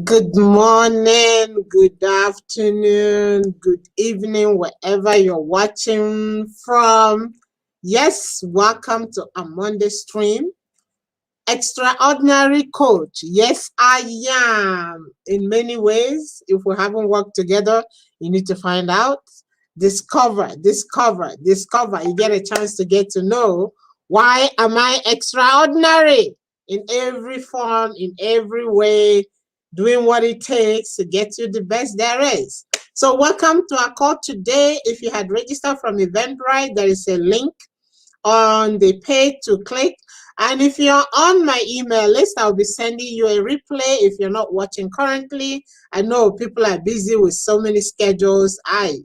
Good morning, good afternoon, good evening, wherever you're watching from. Yes, welcome to a Monday stream. Extraordinary coach. Yes, I am. In many ways, if we haven't worked together, you need to find out. Discover, discover, discover. You get a chance to get to know why am I extraordinary in every form, in every way, doing what it takes to get you the best there is. So welcome to our call today. If you had registered from Eventbrite, there is a link on the page to click. And if you're on my email list, I'll be sending you a replay if you're not watching currently. I know people are busy with so many schedules. I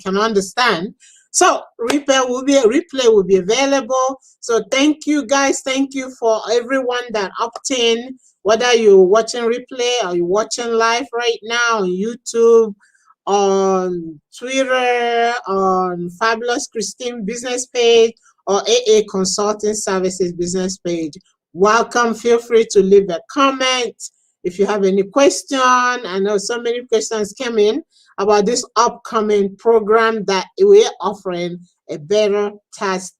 can understand. So replay will be available. So thank you guys. Thank you for everyone that opted in, whether you're watching replay or you're watching live right now on YouTube, on Twitter, on Fabulous Christine business page, or AA Consulting Services business page. Welcome. Feel free to leave a comment if you have any question. I know so many questions came in about this upcoming program that we're offering a better test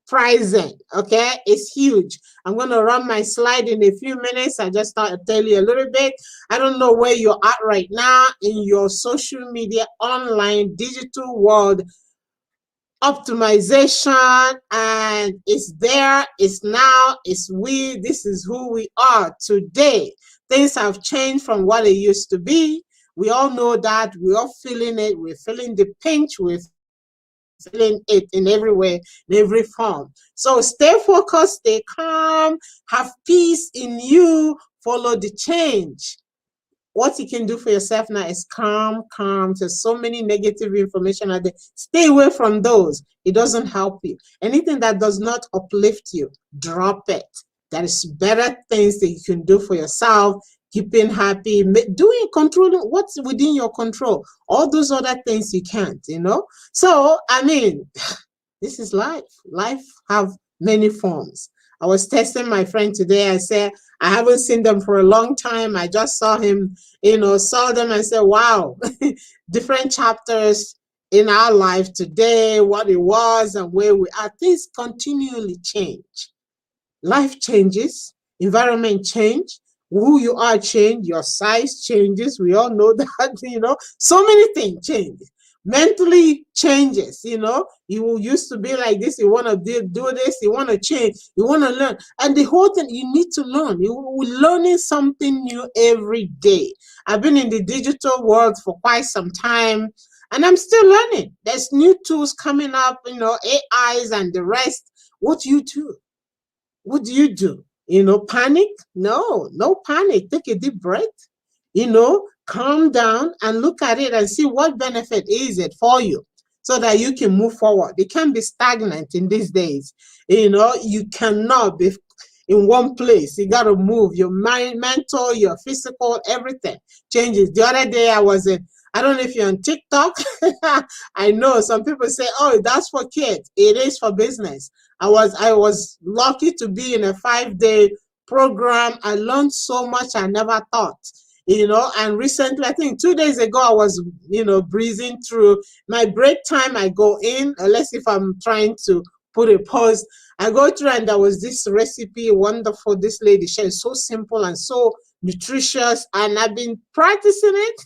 pricing. Okay, it's huge. I'm going to run my slide in a few minutes. I just thought I'd tell you a little bit. I don't know where you're at right now in your social media, online, digital world optimization, and it's there, it's now, it's we, this is who we are today. Things have changed from what it used to be. We all know that. We're all feeling it. We're feeling the pinch. We're feeling it in every way, in every form. So stay focused, stay calm, have peace in you, follow the change. What you can do for yourself now is calm. There's so many negative information out there. Stay away from those. It doesn't help you. Anything that does not uplift you, drop it. There is better things that you can do for yourself, keeping happy, controlling what's within your control. All those other things you can't, So, I mean, this is life. Life have many forms. I was testing my friend today. I said, I haven't seen them for a long time. I just saw him, saw them and said, wow, different chapters in our life today, what it was and where we are. Things continually change. Life changes, environment change, who you are change, your size changes. We all know that, so many things change. Mentally changes, you used to be like this, you want to do this, you want to change, you want to learn. And the whole thing, you need to learn. You're learning something new every day. I've been in the digital world for quite some time, and I'm still learning. There's new tools coming up, AIs and the rest. What do you do? What do you do? Panic? No panic. Take a deep breath, calm down and look at it and see what benefit is it for you so that you can move forward. You can't be stagnant in these days. You cannot be in one place. You got to move. Your mind, mental, your physical, everything changes. The other day I don't know if you're on TikTok. I know some people say, oh, that's for kids. It is for business. I was lucky to be in a 5-day program. I learned so much I never thought. And recently, I think 2 days ago, I was, breezing through my break time. I go in, unless if I'm trying to put a post, I go through and there was this recipe, wonderful. This lady, she is so simple and so nutritious, and I've been practicing it.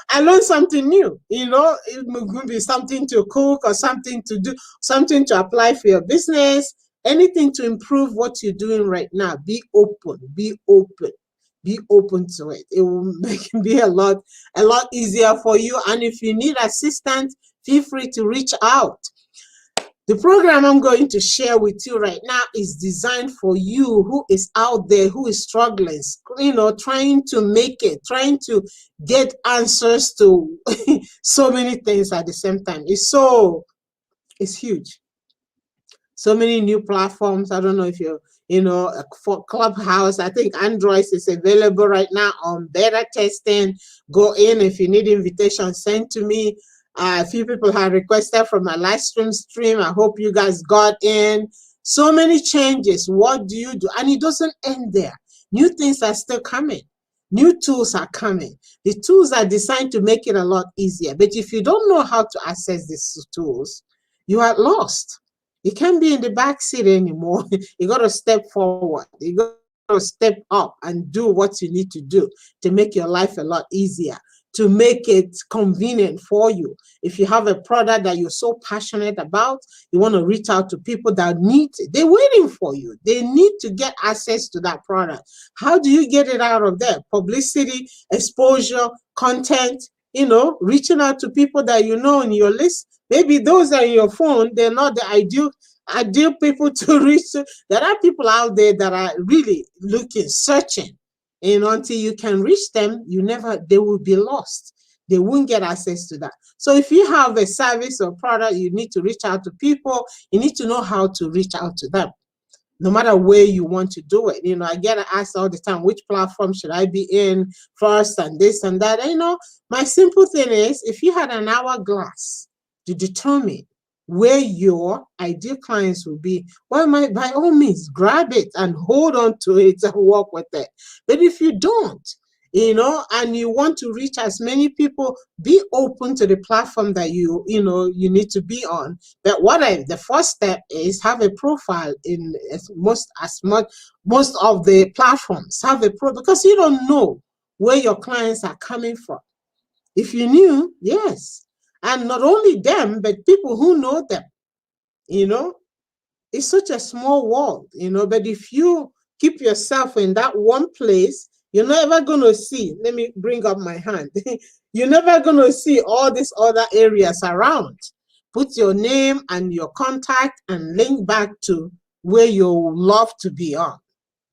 I learned something new. It could be something to cook or something to do, something to apply for your business, anything to improve what you're doing right now. Be open to it. It will make it be a lot easier for you. And if you need assistance, feel free to reach out. The program I'm going to share with you right now is designed for you who is out there, who is struggling, trying to make it, trying to get answers to so many things at the same time. It's huge. So many new platforms. I don't know if you're, for Clubhouse. I think Android is available right now on beta testing. Go in. If you need invitation, send to me. A few people have requested from my live stream. I hope you guys got in. So many changes. What do you do? And it doesn't end there. New things are still coming. New tools are coming. The tools are designed to make it a lot easier. But if you don't know how to access these tools, you are lost. You can't be in the back seat anymore. You got to step forward. You got to step up and do what you need to do to make your life a lot easier, to make it convenient for you. If you have a product that you're so passionate about, you want to reach out to people that need it. They're waiting for you. They need to get access to that product. How do you get it out of there? Publicity, exposure, content, reaching out to people that you know in your list. Maybe those are in your phone, they're not the ideal people to reach. There are people out there that are really looking, searching, and until you can reach them, they will be lost. They won't get access to that. So if you have a service or product, you need to reach out to people. You need to know how to reach out to them, no matter where you want to do it. I get asked all the time, which platform should I be in first, and this and that. And, my simple thing is, if you had an hourglass to determine where your ideal clients will be, well, by all means, grab it and hold on to it and work with it. But if you don't, and you want to reach as many people, be open to the platform that you need to be on. But the first step is have a profile in most of the platforms. Have a because you don't know where your clients are coming from. If you knew, yes. And not only them, but people who know them. It's such a small world, but if you keep yourself in that one place, you're never going to see, let me bring up my hand. You're never going to see all these other areas around. Put your name and your contact and link back to where you love to be on,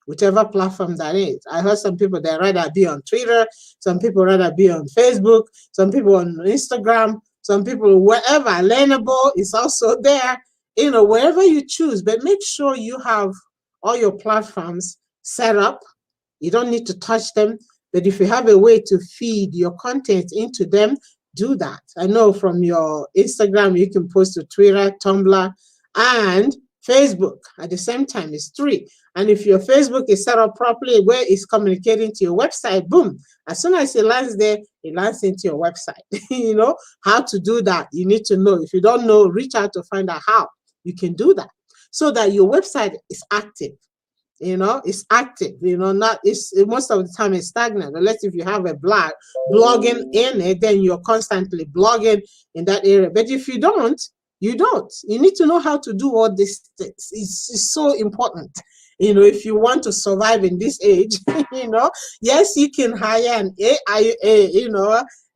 whichever platform that is. I heard some people that rather be on Twitter, some people rather be on Facebook, some people on Instagram, some people wherever. Learnable is also there, wherever you choose, but make sure you have all your platforms set up. You don't need to touch them, but if you have a way to feed your content into them, do that. I know from your Instagram, you can post to Twitter, Tumblr, and Facebook at the same time. It's 3. And if your Facebook is set up properly, where it's communicating to your website, boom, as soon as it lands there, it lands into your website. How to do that, you need to know. If you don't know, reach out to find out how you can do that so that your website is active. It's active, it's most of the time it's stagnant, unless if you have a blogging in it, then you're constantly blogging in that area. But if you don't, you need to know how to do all these things. It's so important. If you want to survive in this age, yes, you can hire an a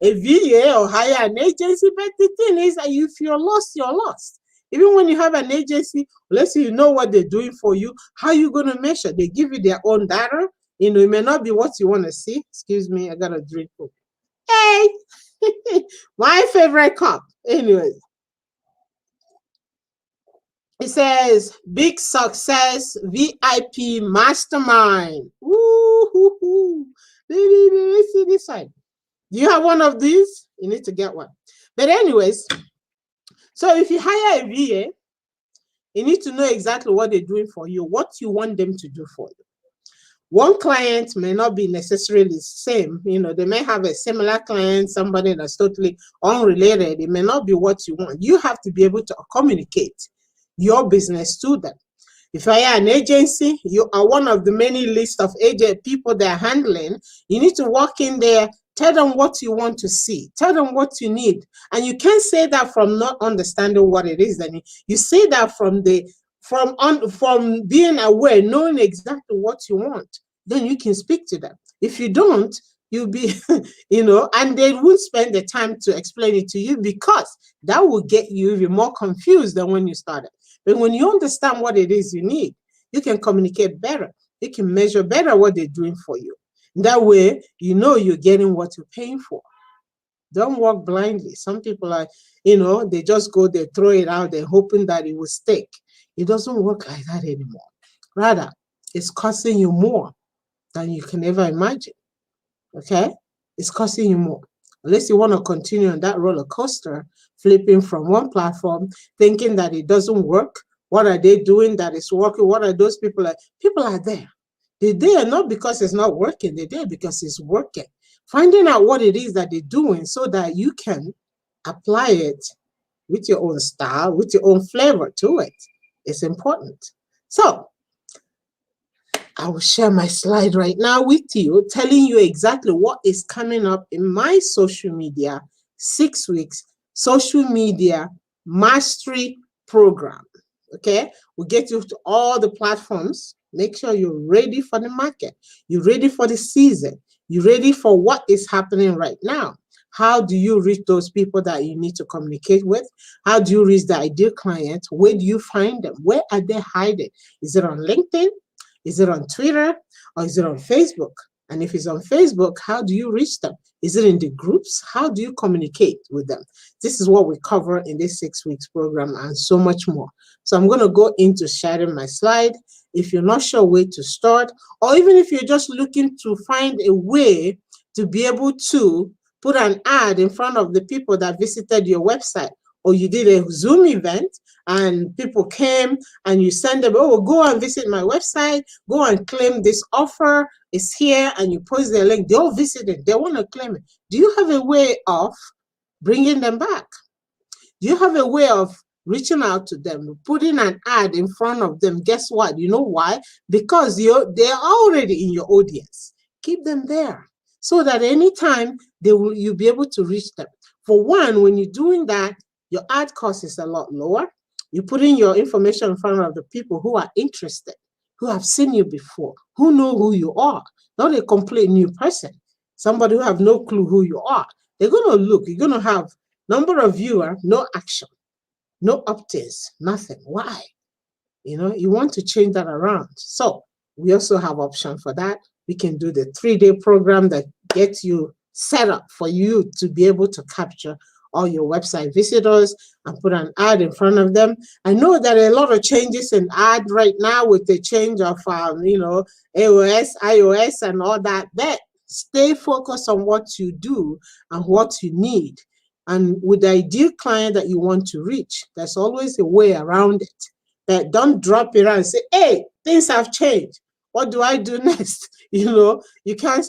VA or hire an agency, but the thing is that if you're lost, you're lost. Even when you have an agency, let's say you know what they're doing for you, how are you going to measure? They give you their own data. It may not be what you want to see. Excuse me, I got a drink. Hey, my favorite cup. Anyways, it says Big Success VIP Mastermind. Ooh, let's see this side. Do you have one of these? You need to get one. But anyways, so if you hire a VA, you need to know exactly what they're doing for you, what you want them to do for you. One client may not be necessarily the same. They may have a similar client, somebody that's totally unrelated. It may not be what you want. You have to be able to communicate your business to them. If you hire an agency, you are one of the many lists of agent people they're handling. You need to walk in there, tell them what you want to see, tell them what you need. And you can't say that from not understanding what it is. Then you say that from being aware, knowing exactly what you want. Then you can speak to them. If you don't, you'll be, and they won't spend the time to explain it to you, because that will get you even more confused than when you started. But when you understand what it is you need, you can communicate better. You can measure better what they're doing for you. That way, you're getting what you're paying for. Don't walk blindly. Some people are, they just go there, throw it out there, hoping that it will stick. It doesn't work like that anymore. Rather, it's costing you more than you can ever imagine. Okay? It's costing you more. Unless you want to continue on that roller coaster, flipping from one platform, thinking that it doesn't work. What are they doing that is working? What are those people like? People are there. They're there not because it's not working. They're there because it's working. Finding out what it is that they're doing so that you can apply it with your own style, with your own flavor to it is important. So I will share my slide right now with you, telling you exactly what is coming up in my social media 6 weeks social media mastery program. Okay, we'll get you to all the platforms. Make sure you're ready for the market. You're ready for the season. You're ready for what is happening right now. How do you reach those people that you need to communicate with? How do you reach the ideal client? Where do you find them? Where are they hiding? Is it on LinkedIn? Is it on Twitter? Or is it on Facebook? And if it's on Facebook, how do you reach them? Is it in the groups? How do you communicate with them? This is what we cover in this 6 weeks program and so much more. So I'm going to go into sharing my slide. If you're not sure where to start, or even if you're just looking to find a way to be able to put an ad in front of the people that visited your website, or you did a Zoom event and people came and you send them, oh, go and visit my website, go and claim this offer, it's here, and you post their link. They all visit it, they want to claim it. Do you have a way of bringing them back? Do you have a way of reaching out to them, putting an ad in front of them? Guess what? You know why? Because they're already in your audience. Keep them there so that anytime you'll be able to reach them. For one, when you're doing that, your ad cost is a lot lower. You're putting your information in front of the people who are interested, who have seen you before, who know who you are, not a complete new person, somebody who have no clue who you are. They're going to look, you're going to have number of viewers, no action, no updates, nothing. Why? You want to change that around. So we also have option for that. We can do the 3-day program that gets you set up for you to be able to capture all your website visitors and put an ad in front of them. I know there are a lot of changes in ad right now with the change of, AOS, iOS, and all that. But stay focused on what you do and what you need. And with the ideal client that you want to reach, there's always a way around it. But don't drop it and say, hey, things have changed. What do I do next? You can't,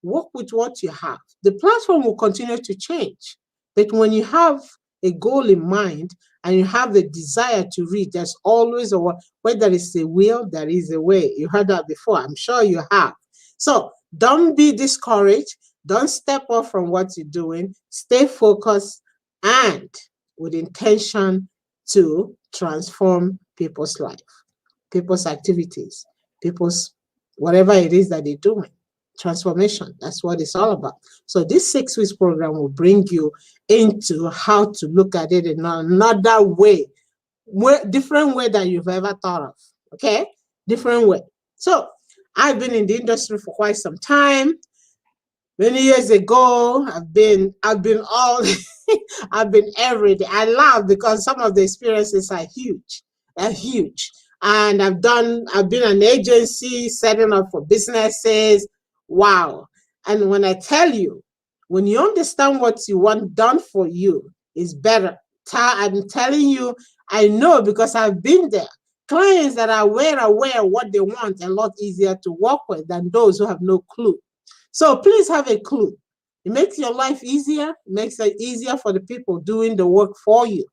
work with what you have. The platform will continue to change. But when you have a goal in mind and you have the desire to reach, there's always a way. Where there is a will, there is a way. You heard that before. I'm sure you have. So don't be discouraged. Don't step off from what you're doing. Stay focused and with intention to transform people's life, people's activities, people's whatever it is that they're doing. Transformation, that's what it's all about. So this 6 weeks program will bring you into how to look at it in another way, different way that you've ever thought of. Okay, different way. So I've been in the industry for quite some time. Many years ago, I've been all I've been every day. I laugh because some of the experiences are huge. They're huge. And I've been an agency setting up for businesses. Wow. And when I tell you, when you understand what you want done for you is better. I'm telling you, I know because I've been there. Clients that are aware of what they want are a lot easier to work with than those who have no clue. So please have a clue. It makes your life easier. It makes it easier for the people doing the work for you.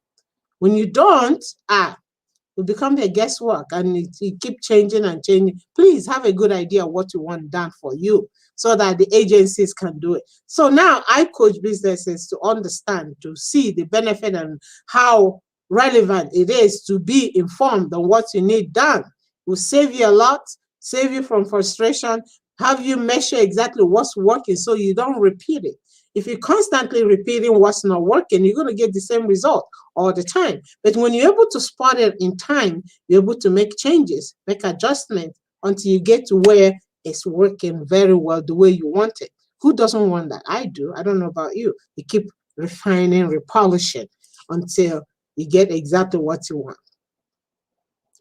When you don't, it become their guesswork and it keep changing and changing. Please have a good idea of what you want done for you so that the agencies can do it. So now I coach businesses to understand, to see the benefit and how relevant it is to be informed on what you need done. It will save you a lot, save you from frustration, have you measure exactly what's working so you don't repeat it. If you're constantly repeating what's not working, you're going to get the same result all the time. But when you're able to spot it in time, you're able to make changes, make adjustments until you get to where it's working very well the way you want it. Who doesn't want that? I do. I don't know about you. You keep refining, repolishing until you get exactly what you want.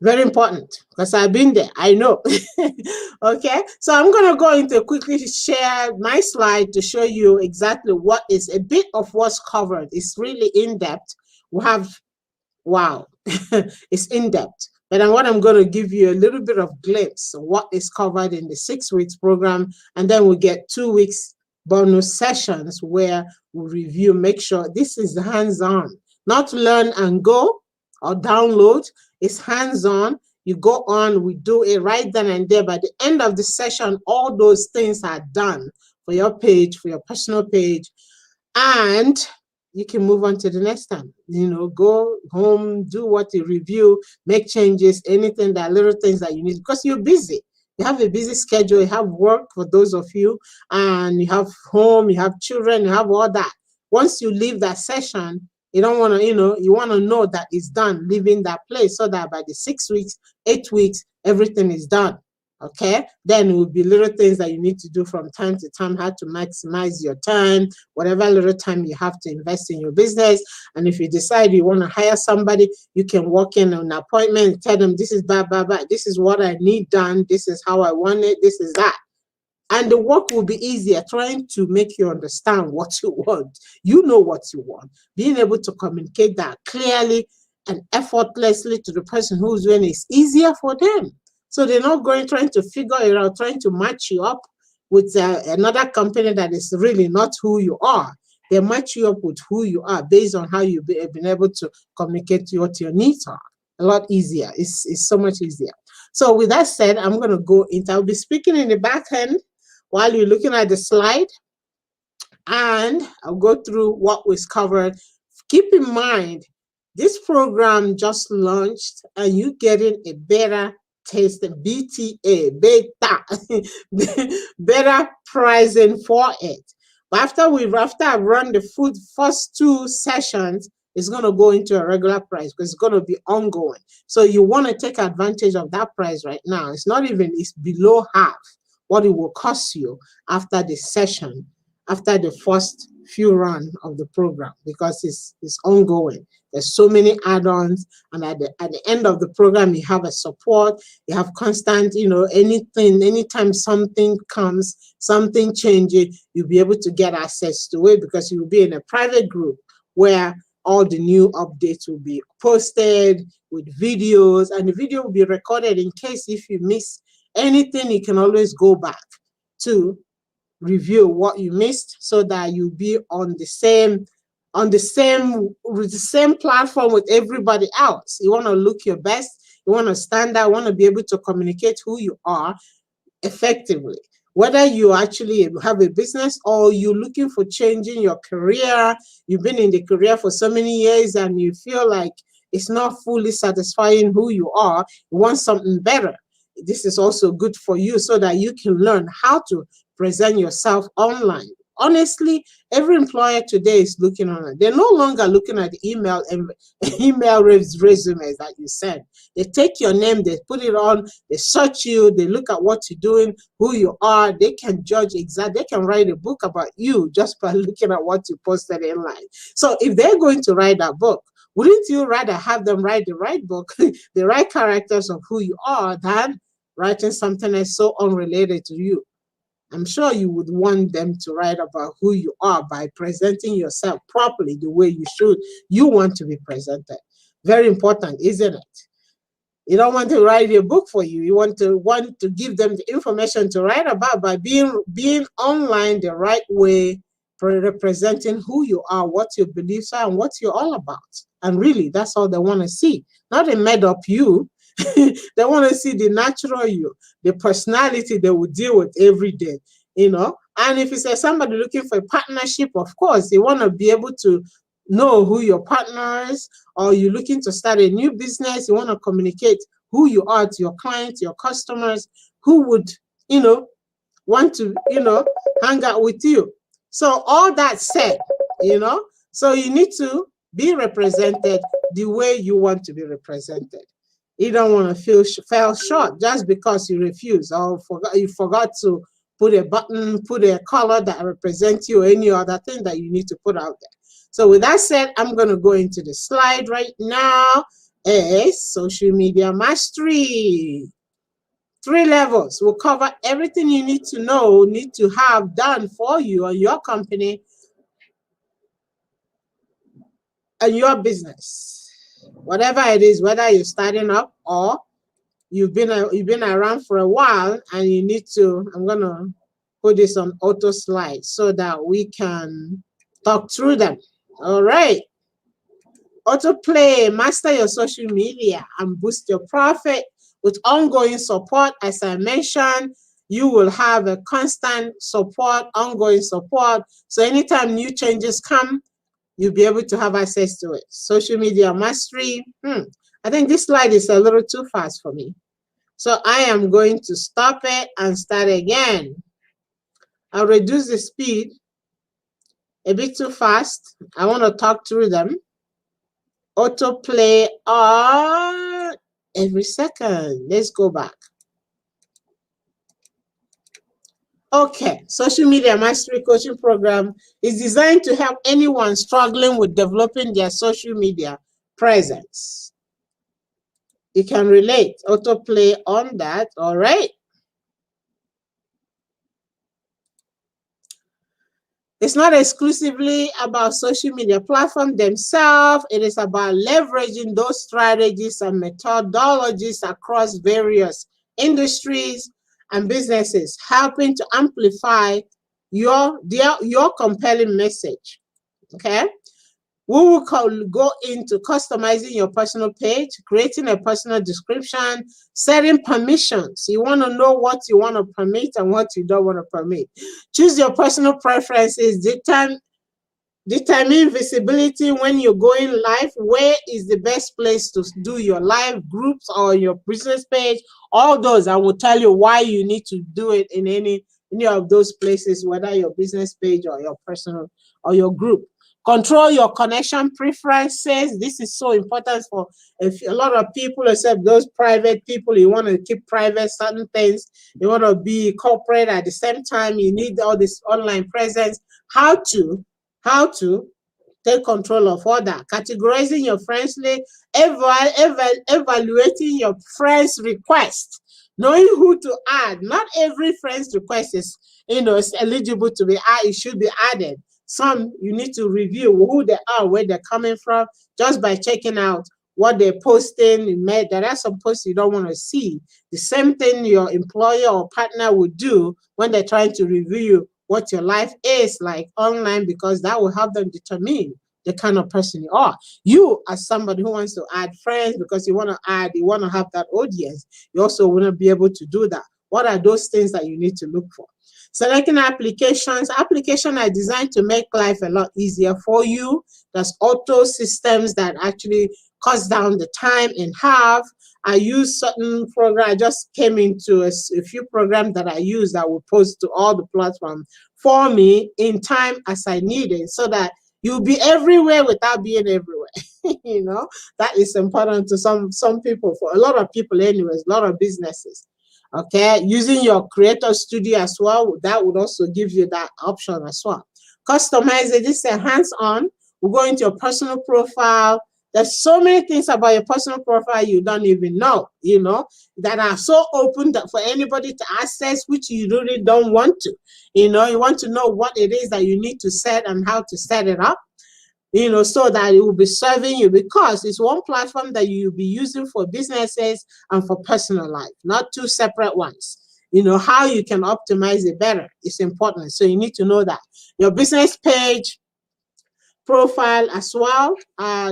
Very important because I've been there. I know. Okay, so I'm going to go into quickly share my slide to show you exactly what is a bit of what's covered. It's really in depth. We have, wow, it's in depth. But then what I'm going to give you a little bit of glimpse of what is covered in the 6 weeks program. And then we get 2 weeks bonus sessions where we review, make sure this is hands-on, not learn and go or download. It's hands-on. You go on, we do it right then and there. By the end of the session, all those things are done for your page, for your personal page, and you can move on to the next time. Go home, do what you review, make changes, anything, that little things that you need, because you're busy. You have a busy schedule, you have work for those of you, and you have home, you have children, you have all that. Once you leave that session, you don't want to, you want to know that it's done, leaving that place, so that by the 6 weeks, 8 weeks, everything is done. Okay, then it will be little things that you need to do from time to time, how to maximize your time, whatever little time you have to invest in your business. And if you decide you want to hire somebody, you can walk in on an appointment and tell them, this is blah, blah, blah. This is what I need done. This is how I want it. This is that. And the work will be easier, trying to make you understand what you want. You know what you want. Being able to communicate that clearly and effortlessly to the person who's doing it is easier for them. So they're not trying to figure it out, trying to match you up with another company that is really not who you are. They match you up with who you are based on how you've been able to communicate what your needs are. A lot easier. It's so much easier. So with that said, I'm going to go into, I'll be speaking in the back end while you're looking at the slide, and I'll go through what was covered. Keep in mind, this program just launched and you're getting a better taste, BTA, better pricing for it. But after I've run the first 2 sessions, it's going to go into a regular price because it's going to be ongoing. So you want to take advantage of that price right now. It's below half what it will cost you after the session, after the first few run of the program, because it's ongoing. There's so many add-ons, and at the end of the program, you have a support, you have constant, anytime something comes, something changes, you'll be able to get access to it because you will be in a private group where all the new updates will be posted with videos, and the video will be recorded in case if you miss anything, you can always go back to review what you missed, so that you'll be on the same platform with everybody else. You want to look your best, you want to stand out, you want to be able to communicate who you are effectively. Whether you actually have a business or you're looking for changing your career, you've been in the career for so many years and you feel like it's not fully satisfying who you are, you want something better. This is also good for you so that you can learn how to present yourself online. Honestly, every employer today is looking on it. They're no longer looking at the email resumes that you send. They take your name, they put it on, they search you, they look at what you're doing, who you are. They can judge exactly. They can write a book about you just by looking at what you posted online. So if they're going to write that book, wouldn't you rather have them write the right book, the right characters of who you are, than writing something that's so unrelated to you? I'm sure you would want them to write about who you are by presenting yourself properly the way you want to be presented. Very important, isn't it? You don't want to write a book for you. You want to give them the information to write about by being online the right way, representing who you are, what your beliefs are, and what you're all about. And really, that's all they want to see. Not a made up you. They want to see the natural you, the personality they will deal with every day, And if it's somebody looking for a partnership, of course, you want to be able to know who your partner is, or you're looking to start a new business, you want to communicate who you are to your clients, your customers, who would, want to, hang out with you. So all that said, so you need to be represented the way you want to be represented. You don't want to fell short just because you refuse or you forgot to put a button, put a color that represents you, or any other thing that you need to put out there. So with that said, I'm going to go into the slide right now. Social media mastery. 3 levels will cover everything you need to know, need to have done for you and your company and your business. Whatever it is, whether you're starting up or you've been around for a while and you need to, I'm gonna put this on auto slide so that we can talk through them. All right. Autoplay, master your social media and boost your profit with ongoing support. As I mentioned, you will have a constant support, ongoing support. So anytime new changes come, you'll be able to have access to it. Social media mastery. I think this slide is a little too fast for me. So I am going to stop it and start again. I'll reduce the speed a bit too fast. I want to talk through them. Autoplay on every second. Let's go back. Okay, social media mastery coaching program is designed to help anyone struggling with developing their social media presence. You can relate. Autoplay on that. All right. It's not exclusively about social media platforms themselves. It is about leveraging those strategies and methodologies across various industries and businesses, helping to amplify your compelling message. Okay. We will go into customizing your personal page, creating a personal description, setting permissions. You want to know what you want to permit and what you don't want to permit. Choose your personal preferences, determine visibility when you're going live. Where is the best place to do your live groups or your business page? All those, I will tell you why you need to do it in any of those places, whether your business page or your personal or your group. Control your connection preferences. This is so important for a lot of people, except those private people. You want to keep private certain things. You want to be corporate at the same time. You need all this online presence. How to take control of all that. Categorizing your friends list, evaluating your friends' request, knowing who to add. Not every friend's request is eligible to be added. It should be added. Some you need to review who they are, where they're coming from, just by checking out what they're posting. There are some posts you don't want to see. The same thing your employer or partner would do when they're trying to review what your life is like online, because that will help them determine the kind of person you are. You, as somebody who wants to add friends because you want to have that audience, you also want to be able to do that. What are those things that you need to look for? Selecting applications. Applications are designed to make life a lot easier for you. There's auto systems that actually cuts down the time in half. I use certain programs. I just came into a few programs that I use that will post to all the platforms for me in time as I need it, so that you'll be everywhere without being everywhere. That is important to some people, for a lot of people anyways, a lot of businesses. Okay, using your creator studio as well, that would also give you that option as well. Customize it. This is a hands-on. We'll go into your personal profile. There's so many things about your personal profile you don't even know, that are so open for anybody to access, which you really don't want to. You want to know what it is that you need to set and how to set it up, so that it will be serving you, because it's one platform that you'll be using for businesses and for personal life, not two separate ones. How you can optimize it better is important. So you need to know that. Your business page, profile as well.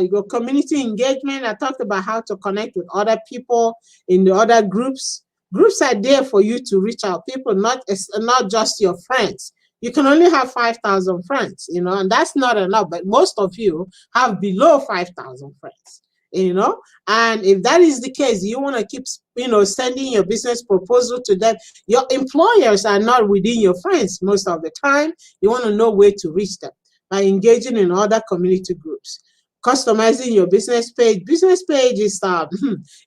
Your community engagement. I talked about how to connect with other people in the other groups. Groups are there for you to reach out people, not just your friends. You can only have 5,000 friends, and that's not enough. But most of you have below 5,000 friends, and if that is the case, you want to keep, sending your business proposal to them. Your employers are not within your friends most of the time. You want to know where to reach them by engaging in other community groups. Customizing your business page. Business page is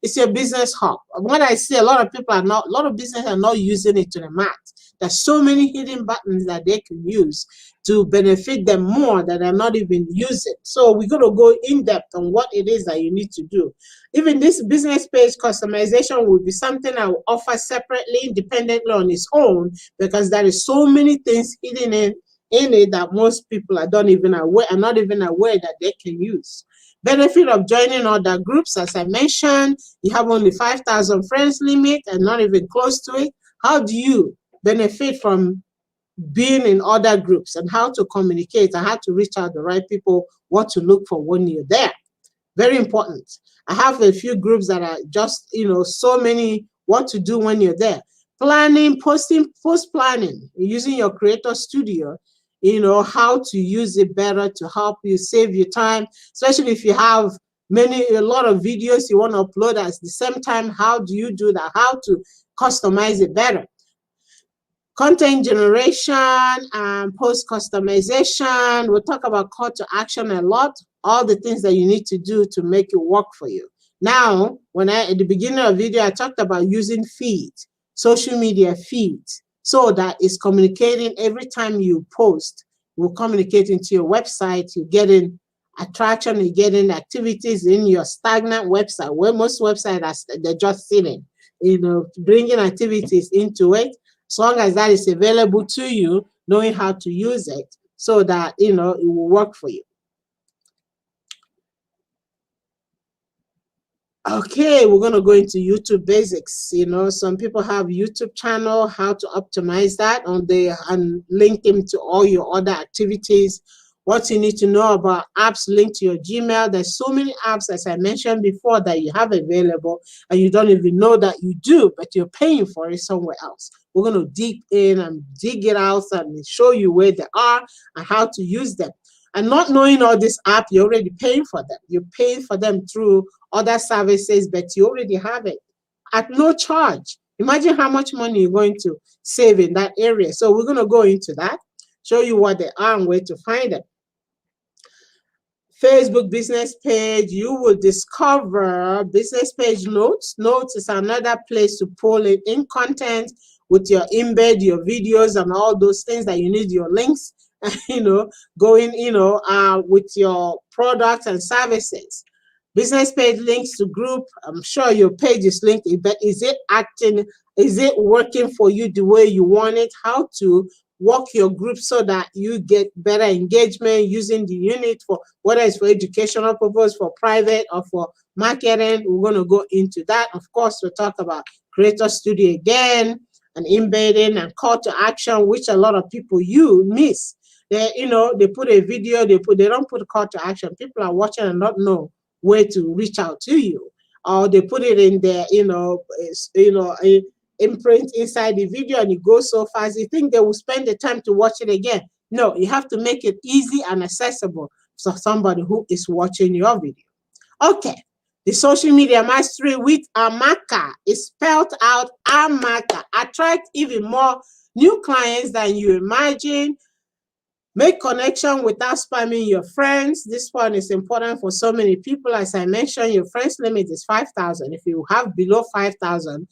it's your business hub. What I see, a lot of businesses are not using it to the max. There's so many hidden buttons that they can use to benefit them more that are not even using. So we're going to go in depth on what it is that you need to do. Even this business page customization will be something I will offer separately, independently on its own, because there is so many things hidden in it that most people are not even aware that they can use. Benefit of joining other groups, as I mentioned, you have only 5,000 friends limit and not even close to it. How do you benefit from being in other groups, and how to communicate and how to reach out the right people, what to look for when you're there? Very important. I have a few groups that are just, so many what to do when you're there. Planning, post planning, using your creator studio, how to use it better to help you save your time, especially if you have a lot of videos you want to upload at the same time. How do you do that? How to customize it better? Content generation and post customization. We'll talk about call to action a lot, all the things that you need to do to make it work for you. Now, at the beginning of the video, I talked about using feeds, social media feeds, so that it's communicating every time you post. Will communicate into your website. You're getting attraction, you're getting activities in your stagnant website, where most websites they're just sitting, bringing activities into it. As long as that is available to you, knowing how to use it so that it will work for you. Okay, we're going to go into YouTube basics. Some people have YouTube channel, how to optimize that and link them to all your other activities. What you need to know about apps linked to your Gmail. There's so many apps, as I mentioned before, that you have available and you don't even know that you do, but you're paying for it somewhere else. We're going to dig in and dig it out and show you where they are and how to use them. And not knowing all this app, you're already paying for them. You're paying for them through other services, but you already have it at no charge. Imagine how much money you're going to save in that area. So we're going to go into that, show you what they are and where to find them. Facebook business page, you will discover business page notes. Notes is another place to pull in content with your embed, your videos, and all those things that you need your links, going, with your products and services. Business page links to group. I'm sure your page is linked, but is it acting? Is it working for you the way you want it? How to work your group so that you get better engagement using the unit, for whether it's for educational purpose, for private, or for marketing. We're going to go into that. Of course, we'll talk about Creator Studio again, and embedding and call to action, which a lot of people miss. They put a video, they don't put a call to action. People are watching and not know where to reach out to you, or they put it in their imprint inside the video, and it goes so fast you think they will spend the time to watch it again. No, you have to make it easy and accessible for somebody who is watching your video. Okay, the social media mastery with AMAKa is spelled out AMAKA. Attract even more new clients than you imagine. Make connection without spamming your friends. This one is important for so many people. As I mentioned, your friends limit is 5,000. If you have below 5,000,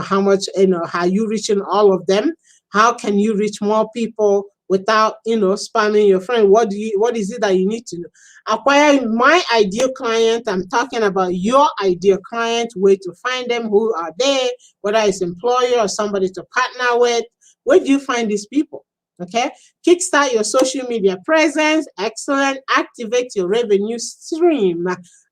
how much, how you reaching all of them? How can you reach more people without, spamming your friend? What is it that you need to know? Acquire my ideal client. I'm talking about your ideal client, where to find them, who are they, whether it's employer or somebody to partner with. Where do you find these people? Okay, kickstart your social media presence. Excellent. Activate your revenue stream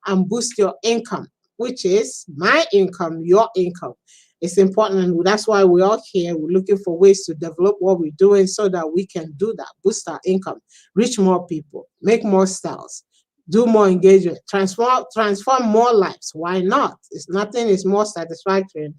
and boost your income, which is my income, your income. It's important, and that's why we're all here. We're looking for ways to develop what we're doing so that we can do that, boost our income, reach more people, make more sales, do more engagement, transform more lives. Why not? Nothing is more satisfactory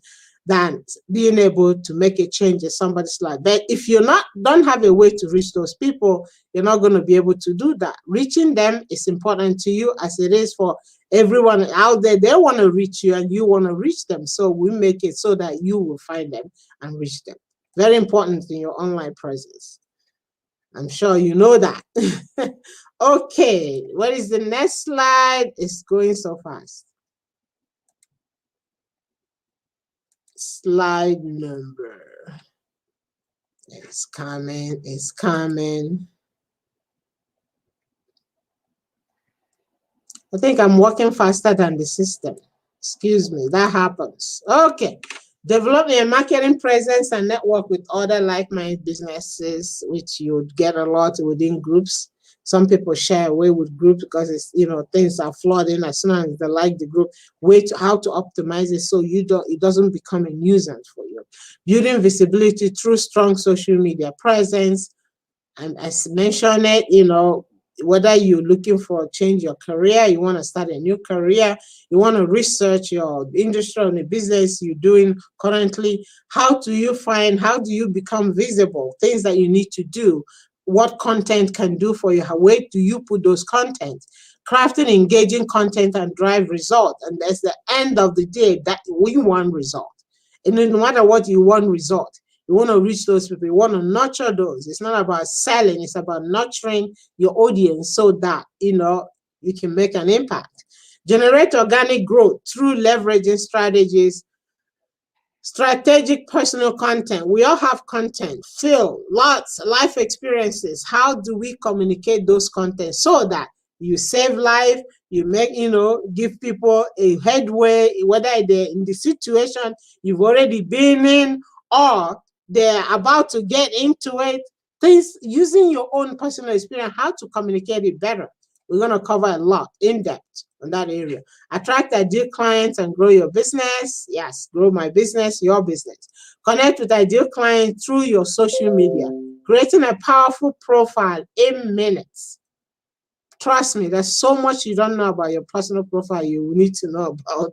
than being able to make a change in somebody's life. But if you don't have a way to reach those people, you're not going to be able to do that. Reaching them is important to you, as it is for everyone out there. They want to reach you and you want to reach them. So we make it so that you will find them and reach them. Very important in your online presence. I'm sure you know that. Okay, what is the next slide? It's going so fast. Slide number. It's coming. I think I'm working faster than the system. Excuse me, that happens. Okay. Develop a marketing presence and network with other like-minded businesses, which you would get a lot within groups. Some people share away with groups because it's, things are flooding as soon as they like the group. How to optimize it so it doesn't become a nuisance for you. Building visibility through strong social media presence. And as mentioned it, whether you're looking for change your career, you want to start a new career, you want to research your industry or the business you're doing currently, how do you become visible? Things that you need to do, what content can do for you, where do you put those content? Crafting engaging content and drive result. And that's the end of the day that we want result. And no matter what, you want result. You want to reach those people. You want to nurture those. It's not about selling. It's about nurturing your audience so that, you can make an impact. Generate organic growth through leveraging strategies. Strategic personal content. We all have content, lots, life experiences. How do we communicate those content so that you save life, you make, give people a headway, whether they're in the situation you've already been in or they're about to get into it. Things using your own personal experience, how to communicate it better. We're going to cover a lot in depth on that area. Attract ideal clients and grow your business. Yes, grow my business, your business. Connect with ideal clients through your social media. Creating a powerful profile in minutes. Trust me, there's so much you don't know about your personal profile you need to know about,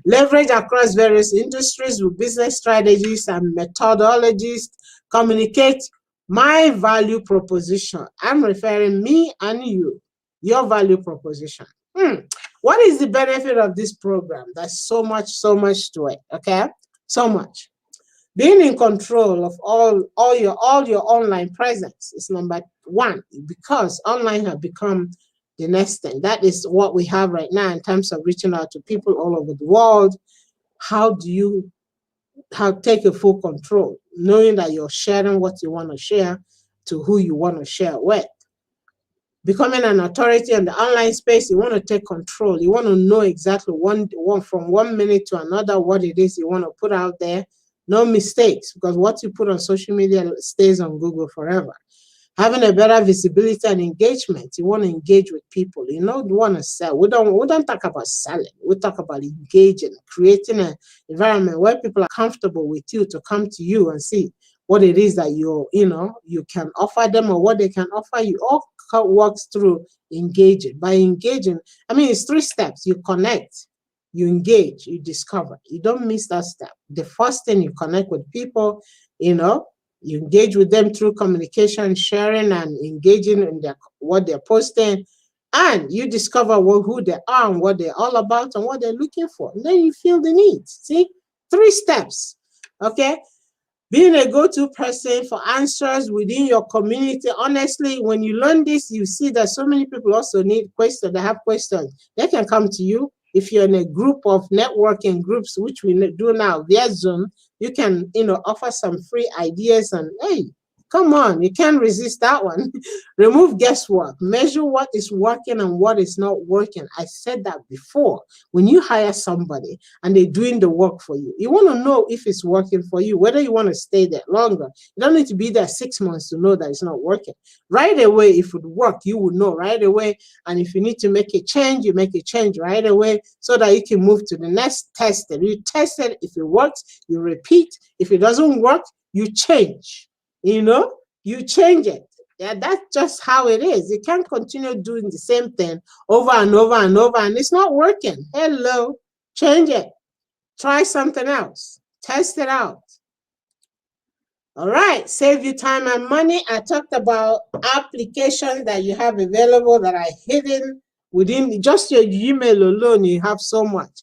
Leverage across various industries with business strategies and methodologies. Communicate my value proposition. I'm referring me and you, your value proposition. What is the benefit of this program? There's so much to it, okay? So much. Being in control of all your online presence is number one, because online have become the next thing. That is what we have right now in terms of reaching out to people all over the world. How do you take a full control, knowing that you're sharing what you want to share to who you want to share with? Becoming an authority in the online space, you want to take control. You want to know exactly from 1 minute to another what it is you want to put out there. No mistakes, because what you put on social media stays on Google forever. Having a better visibility and engagement. You want to engage with people. You want to sell. We don't talk about selling. We talk about engaging, creating an environment where people are comfortable with you to come to you and see what it is that you can offer them or what they can offer you. All works through engaging. By engaging, it's 3 steps. You connect, you engage, you discover. You don't miss that step. The first thing, you connect with people, you engage with them through communication, sharing and engaging in what they're posting, and you discover who they are and what they're all about and what they're looking for. And then you feel the need. See, 3 steps, okay? Being a go-to person for answers within your community. Honestly, when you learn this, you see that so many people also need questions. They have questions. They can come to you. If you're in a group of networking groups, which we do now via Zoom, you can, offer some free ideas and, hey, come on, you can't resist that one. Remove guesswork. Measure what is working and what is not working. I said that before. When you hire somebody and they're doing the work for you, you want to know if it's working for you, whether you want to stay there longer. You don't need to be there 6 months to know that it's not working. Right away, if it worked, you would know right away. And if you need to make a change, you make a change right away so that you can move to the next test. You test it. If it works, you repeat. If it doesn't work, you change. You change it. Yeah, that's just how it is. You can't continue doing the same thing over and over and over, and it's not working. Hello, change it. Try something else. Test it out. All right, save you time and money. I talked about applications that you have available that are hidden within just your Gmail alone. You have so much.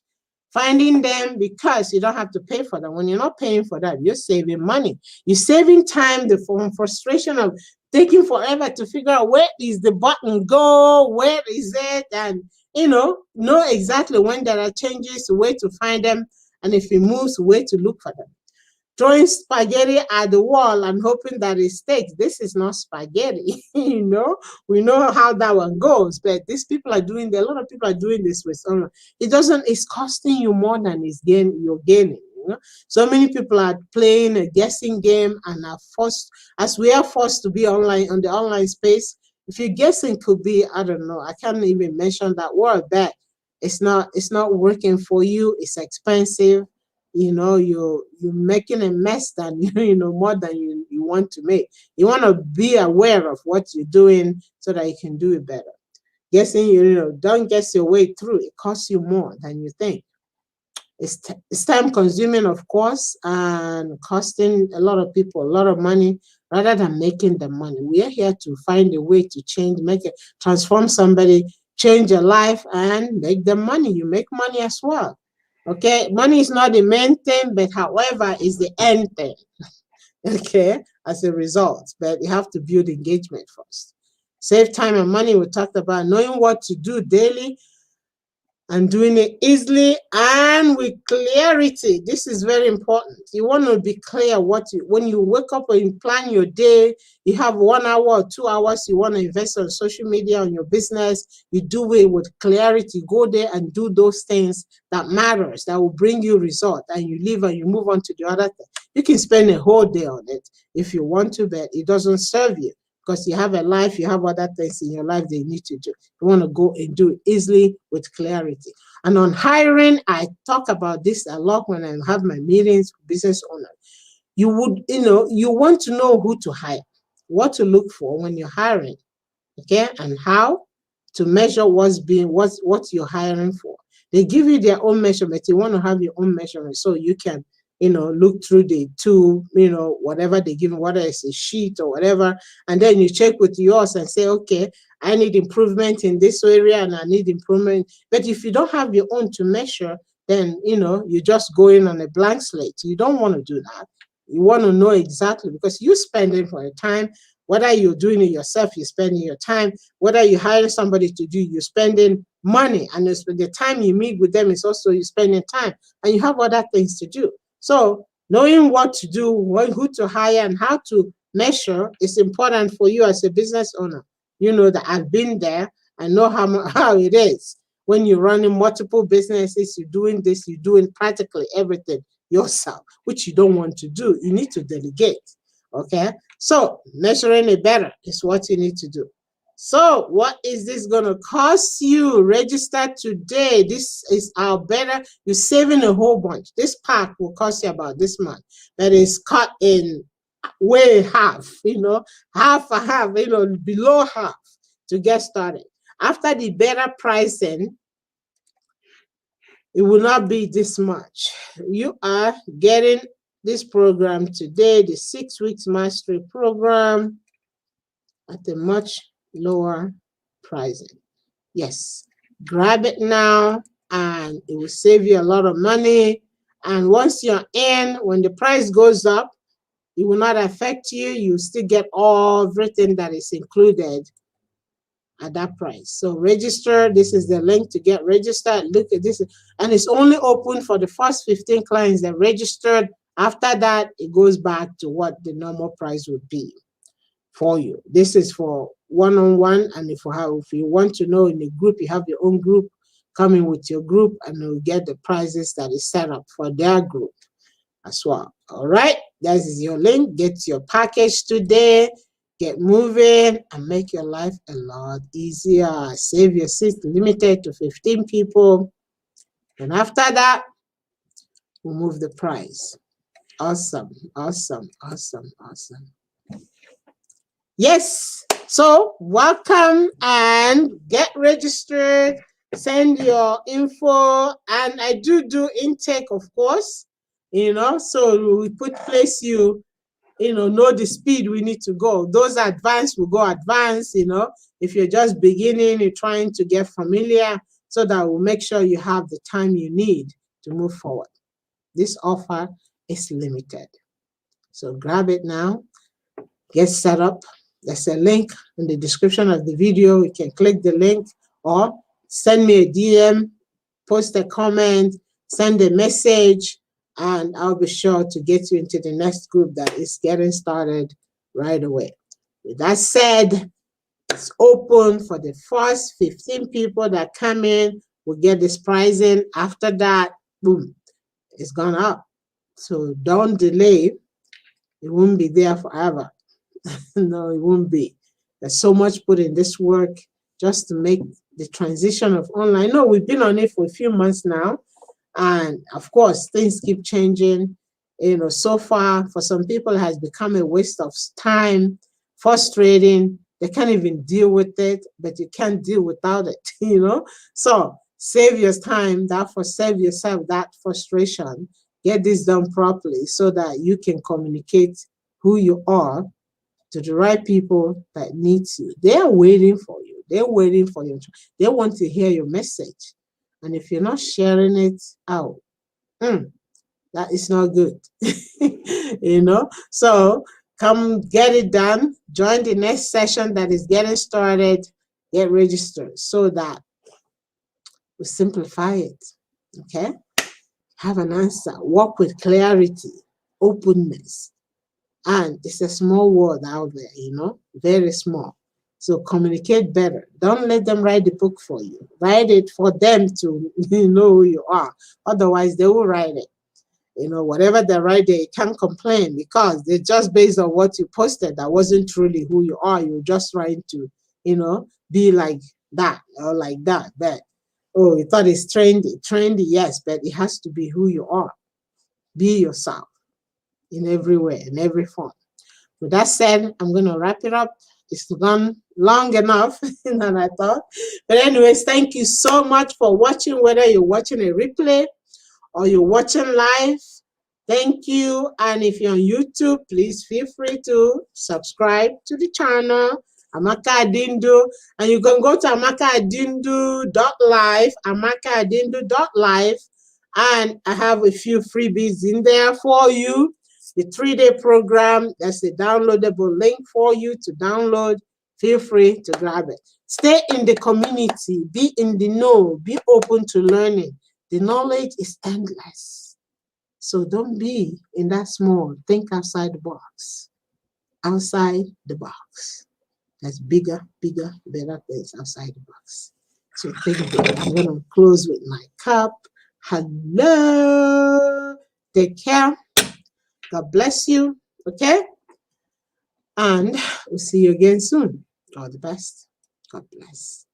Finding them, because you don't have to pay for them. When you're not paying for that, you're saving money. You're saving time, the frustration of taking forever to figure out where is the button go, where is it, and know exactly when there are changes, where to find them, and if it moves, where to look for them. Throwing spaghetti at the wall and hoping that it sticks. This is not spaghetti. We know how that one goes, but a lot of people are doing this with someone. It's costing you more than you're gaining. So many people are playing a guessing game and are forced to be online on the online space. If you're guessing, could be, I don't know, I can't even mention that word, but it's not working for you. It's expensive. You're making a mess than more than you want to make. You want to be aware of what you're doing so that you can do it better. Guessing, don't guess your way through. It costs you more than you think. It's time consuming, of course, and costing a lot of people a lot of money rather than making the money. We are here to find a way to change, transform somebody, change your life, and make the money. You make money as well. Okay, money is not the main thing, but however, is the end thing. Okay, as a result, but you have to build engagement first. Save time and money. We talked about knowing what to do daily and doing it easily and with clarity. This is very important. You want to be clear when you wake up and you plan your day, you have 1 hour or 2 hours you want to invest on social media, on your business, you do it with clarity. Go there and do those things that matters, that will bring you result, and you leave and you move on to the other thing. You can spend a whole day on it if you want to, but it doesn't serve you because you have a life, you have other things in your life that you need to do. You want to go and do it easily with clarity. And on hiring, I talk about this a lot when I have my meetings with business owners. You want to know who to hire, what to look for when you're hiring, okay, and how to measure what you're hiring for. They give you their own measurement. You want to have your own measurement so you can look through the tool, whatever they give you, whether it's a sheet or whatever, and then you check with yours and say, okay, I need improvement in this area and I need improvement. But if you don't have your own to measure, then you just go in on a blank slate. You don't want to do that. You want to know exactly, because you spend it for a time. Whether you're doing it yourself, you're spending your time. Whether you hire somebody to do, you're spending money. And the time you meet with them is also you're spending time. And you have other things to do. So knowing what to do, who to hire, and how to measure is important for you as a business owner. You know that I've been there. I know how it is. When you're running multiple businesses, you're doing this, you're doing practically everything yourself, which you don't want to do. You need to delegate. Okay? So measuring it better is what you need to do. So what is this going to cost you? Register today. This is our better. You're saving a whole bunch. This pack will cost you about this much. That is cut in way half, half a half, below half to get started. After the better pricing, it will not be this much. You are getting this program today, the 6 weeks mastery program, at a much lower pricing. Yes, grab it now and it will save you a lot of money. And once you're in, when the price goes up, it will not affect you. You still get everything that is included at that price. So register. This is the link to get registered. Look at this. And it's only open for the first 15 clients that registered. After that, it goes back to what the normal price would be for you. This is for one-on-one, and if you want to know in a group, you have your own group, come in with your group and you'll get the prices that is set up for their group as well. All right, that is your link. Get your package today, get moving, and make your life a lot easier. Save your seats, limited to 15 people, and after that, we'll move the price. Awesome, awesome, awesome, awesome. Yes, so welcome and get registered, send your info, and I do intake, of course, so we place you, know the speed we need to go. Those advanced will go advanced, if you're just beginning, you're trying to get familiar, so that we'll make sure you have the time you need to move forward. This offer is limited. So grab it now, get set up. There's a link in the description of the video. You can click the link or send me a DM, post a comment, send a message, and I'll be sure to get you into the next group that is getting started right away. With that said, it's open for the first 15 people that come in. We'll get this pricing. After that, boom, it's gone up. So don't delay. It won't be there forever. No, it won't be. There's so much put in this work just to make the transition of online. No, we've been on it for a few months now. And of course, things keep changing. So far, for some people, it has become a waste of time, frustrating. They can't even deal with it, but you can't deal without it. So save your time, therefore save yourself that frustration. Get this done properly so that you can communicate who you are to the right people that needs you. They are waiting for you. They're waiting for you. They want to hear your message. And if you're not sharing it out, that is not good. So come get it done. Join the next session that is getting started. Get registered so that we simplify it. Okay? Have an answer. Work with clarity, openness. And it's a small world out there, very small. So communicate better. Don't let them write the book for you. Write it for them to know who you are. Otherwise, they will write it. Whatever they write, they can't complain because they're just based on what you posted. That wasn't truly who you are. You're just trying to, be like that or like that. But, oh, you thought it's trendy. Trendy, yes, but it has to be who you are. Be yourself in every way, in every form. With that said, I'm going to wrap it up. It's gone long enough than I thought. But anyways, thank you so much for watching, whether you're watching a replay or you're watching live. Thank you. And if you're on YouTube, please feel free to subscribe to the channel, AMAKa Adindu. And you can go to amakaadindu.live, amakaadindu.live. And I have a few freebies in there for you. The 3-day program, that's a downloadable link for you to download. Feel free to grab it. Stay in the community. Be in the know. Be open to learning. The knowledge is endless. So don't be in that small. Think outside the box. Outside the box. There's bigger, better things outside the box. So think big. I'm going to close with my cup. Hello. Take care. God bless you. Okay? And we'll see you again soon. All the best. God bless.